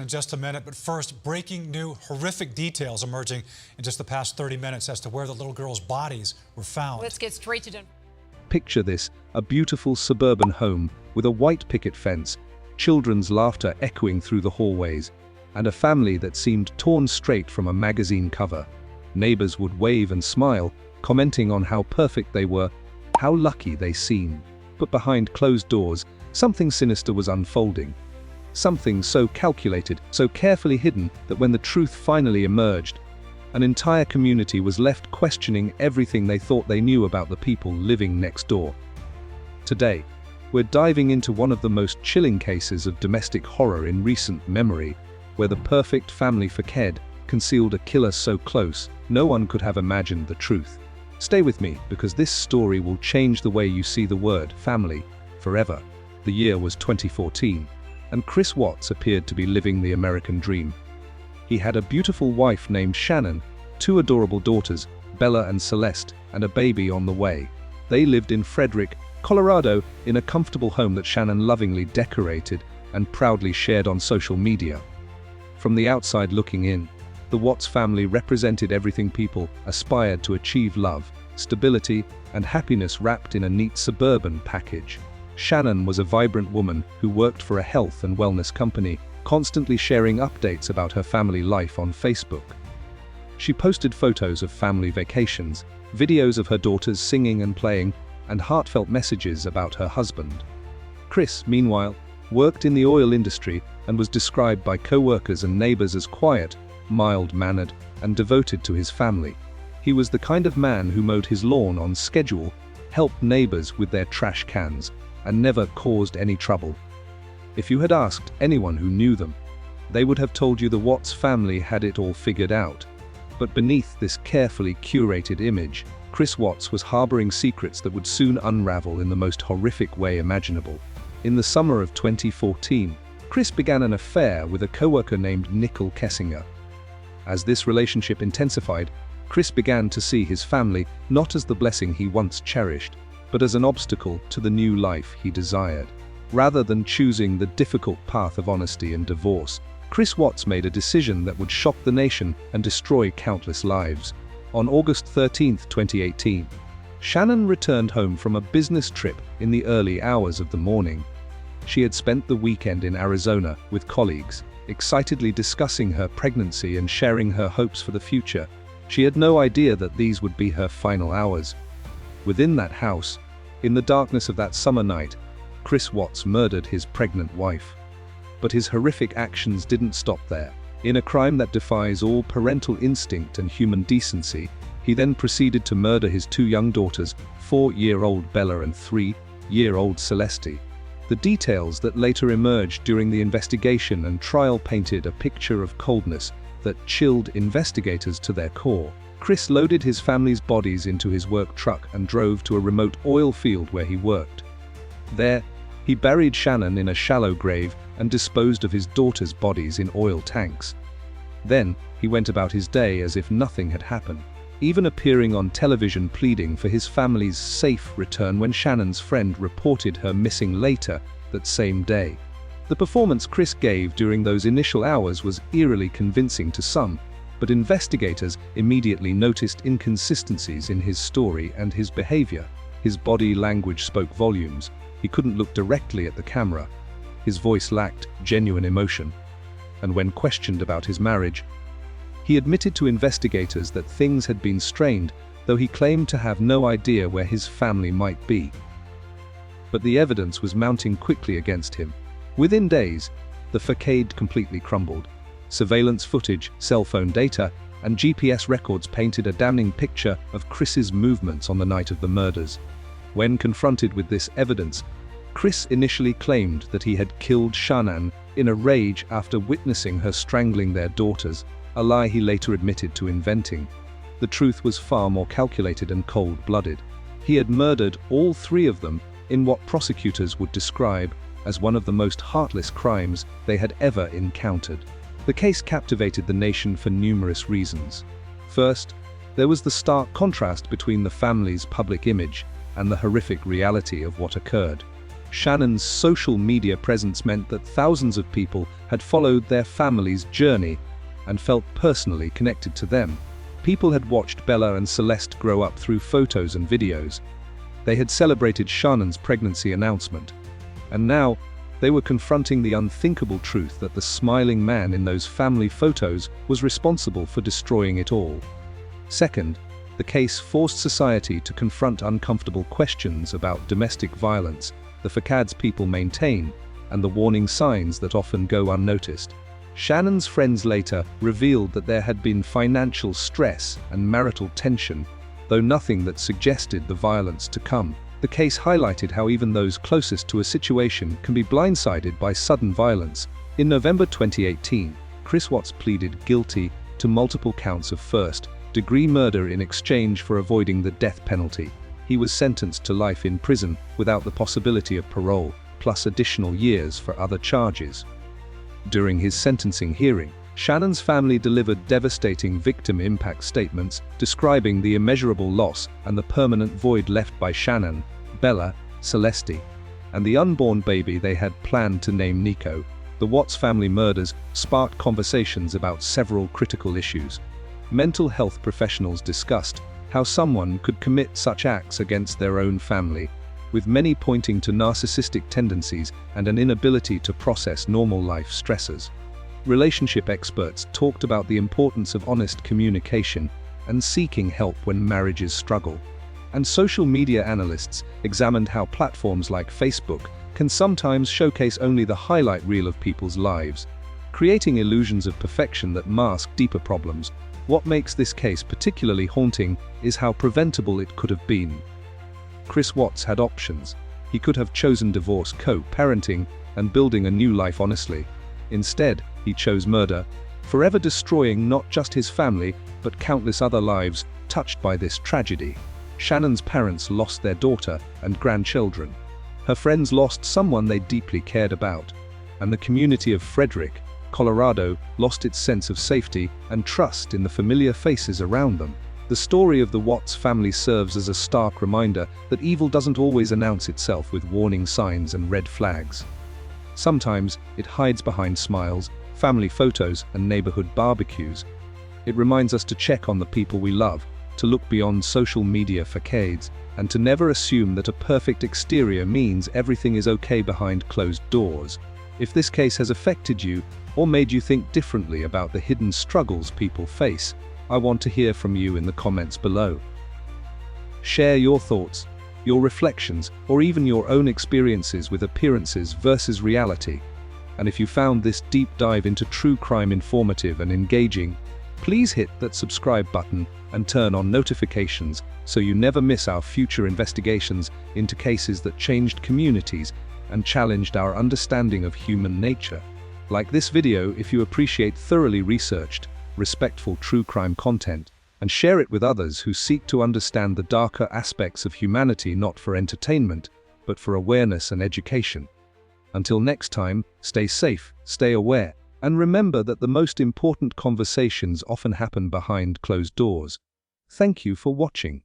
In just a minute, but first, breaking new horrific details emerging in just the past 30 minutes as to where the little girls' bodies were found. Let's get straight to Denver. Picture this, a beautiful suburban home with a white picket fence, children's laughter echoing through the hallways, and a family that seemed torn straight from a magazine cover. Neighbors would wave and smile, commenting on how perfect they were, how lucky they seemed. But behind closed doors, something sinister was unfolding. Something so calculated, so carefully hidden that when the truth finally emerged, an entire community was left questioning everything they thought they knew about the people living next door. Today, we're diving into one of the most chilling cases of domestic horror in recent memory, where the perfect family facade concealed a killer so close, no one could have imagined the truth. Stay with me, because this story will change the way you see the word family forever. The year was 2014. And Chris Watts appeared to be living the American dream. He had a beautiful wife named Shannon, two adorable daughters, Bella and Celeste, and a baby on the way. They lived in Frederick, Colorado, in a comfortable home that Shannon lovingly decorated and proudly shared on social media. From the outside looking in, the Watts family represented everything people aspired to achieve: love, stability, and happiness wrapped in a neat suburban package. Shannon was a vibrant woman who worked for a health and wellness company, constantly sharing updates about her family life on Facebook. She posted photos of family vacations, videos of her daughters singing and playing, and heartfelt messages about her husband. Chris, meanwhile, worked in the oil industry and was described by co-workers and neighbors as quiet, mild-mannered, and devoted to his family. He was the kind of man who mowed his lawn on schedule, helped neighbors with their trash cans, and never caused any trouble. If you had asked anyone who knew them, they would have told you the Watts family had it all figured out. But beneath this carefully curated image, Chris Watts was harboring secrets that would soon unravel in the most horrific way imaginable. In the summer of 2014, Chris began an affair with a coworker named Nicole Kessinger. As this relationship intensified, Chris began to see his family not as the blessing he once cherished, but as an obstacle to the new life he desired. Rather than choosing the difficult path of honesty and divorce, Chris Watts made a decision that would shock the nation and destroy countless lives. On August 13, 2018, Shannon returned home from a business trip in the early hours of the morning. She had spent the weekend in Arizona with colleagues, excitedly discussing her pregnancy and sharing her hopes for the future. She had no idea that these would be her final hours. Within that house, in the darkness of that summer night, Chris Watts murdered his pregnant wife. But his horrific actions didn't stop there. In a crime that defies all parental instinct and human decency, he then proceeded to murder his two young daughters, 4-year-old Bella and 3-year-old Celeste. The details that later emerged during the investigation and trial painted a picture of coldness that chilled investigators to their core. Chris loaded his family's bodies into his work truck and drove to a remote oil field where he worked. There, he buried Shannon in a shallow grave and disposed of his daughters' bodies in oil tanks. Then, he went about his day as if nothing had happened, even appearing on television pleading for his family's safe return when Shannon's friend reported her missing later that same day. The performance Chris gave during those initial hours was eerily convincing to some, but investigators immediately noticed inconsistencies in his story and his behavior. His body language spoke volumes. He couldn't look directly at the camera. His voice lacked genuine emotion. And when questioned about his marriage, he admitted to investigators that things had been strained, though he claimed to have no idea where his family might be. But the evidence was mounting quickly against him. Within days, the facade completely crumbled. Surveillance footage, cell phone data, and GPS records painted a damning picture of Chris's movements on the night of the murders. When confronted with this evidence, Chris initially claimed that he had killed Shannon in a rage after witnessing her strangling their daughters, a lie he later admitted to inventing. The truth was far more calculated and cold-blooded. He had murdered all 3 of them in what prosecutors would describe as one of the most heartless crimes they had ever encountered. The case captivated the nation for numerous reasons. First, there was the stark contrast between the family's public image and the horrific reality of what occurred. Shannon's social media presence meant that thousands of people had followed their family's journey and felt personally connected to them. People had watched Bella and Celeste grow up through photos and videos. They had celebrated Shannon's pregnancy announcement. And now, they were confronting the unthinkable truth that the smiling man in those family photos was responsible for destroying it all. Second, the case forced society to confront uncomfortable questions about domestic violence, the facades people maintain, and the warning signs that often go unnoticed. Shannon's friends later revealed that there had been financial stress and marital tension, though nothing that suggested the violence to come. The case highlighted how even those closest to a situation can be blindsided by sudden violence. In November 2018, Chris Watts pleaded guilty to multiple counts of first-degree murder in exchange for avoiding the death penalty. He was sentenced to life in prison without the possibility of parole, plus additional years for other charges. During his sentencing hearing, Shannon's family delivered devastating victim impact statements describing the immeasurable loss and the permanent void left by Shannon, Bella, Celeste, and the unborn baby they had planned to name Nico. The Watts family murders sparked conversations about several critical issues. Mental health professionals discussed how someone could commit such acts against their own family, with many pointing to narcissistic tendencies and an inability to process normal life stressors. Relationship experts talked about the importance of honest communication and seeking help when marriages struggle. And social media analysts examined how platforms like Facebook can sometimes showcase only the highlight reel of people's lives, creating illusions of perfection that mask deeper problems. What makes this case particularly haunting is how preventable it could have been. Chris Watts had options. He could have chosen divorce, co-parenting, and building a new life honestly. Instead, he chose murder, forever destroying not just his family, but countless other lives touched by this tragedy. Shannon's parents lost their daughter and grandchildren. Her friends lost someone they deeply cared about. And the community of Frederick, Colorado, lost its sense of safety and trust in the familiar faces around them. The story of the Watts family serves as a stark reminder that evil doesn't always announce itself with warning signs and red flags. Sometimes it hides behind smiles, family photos, and neighborhood barbecues. It reminds us to check on the people we love, to look beyond social media facades, and to never assume that a perfect exterior means everything is okay behind closed doors. If this case has affected you or made you think differently about the hidden struggles people face, I want to hear from you in the comments below. Share your thoughts, your reflections, or even your own experiences with appearances versus reality. And if you found this deep dive into true crime informative and engaging, please hit that subscribe button and turn on notifications so you never miss our future investigations into cases that changed communities and challenged our understanding of human nature. Like this video if you appreciate thoroughly researched, respectful true crime content, and share it with others who seek to understand the darker aspects of humanity not for entertainment, but for awareness and education. Until next time, stay safe, stay aware, and remember that the most important conversations often happen behind closed doors. Thank you for watching.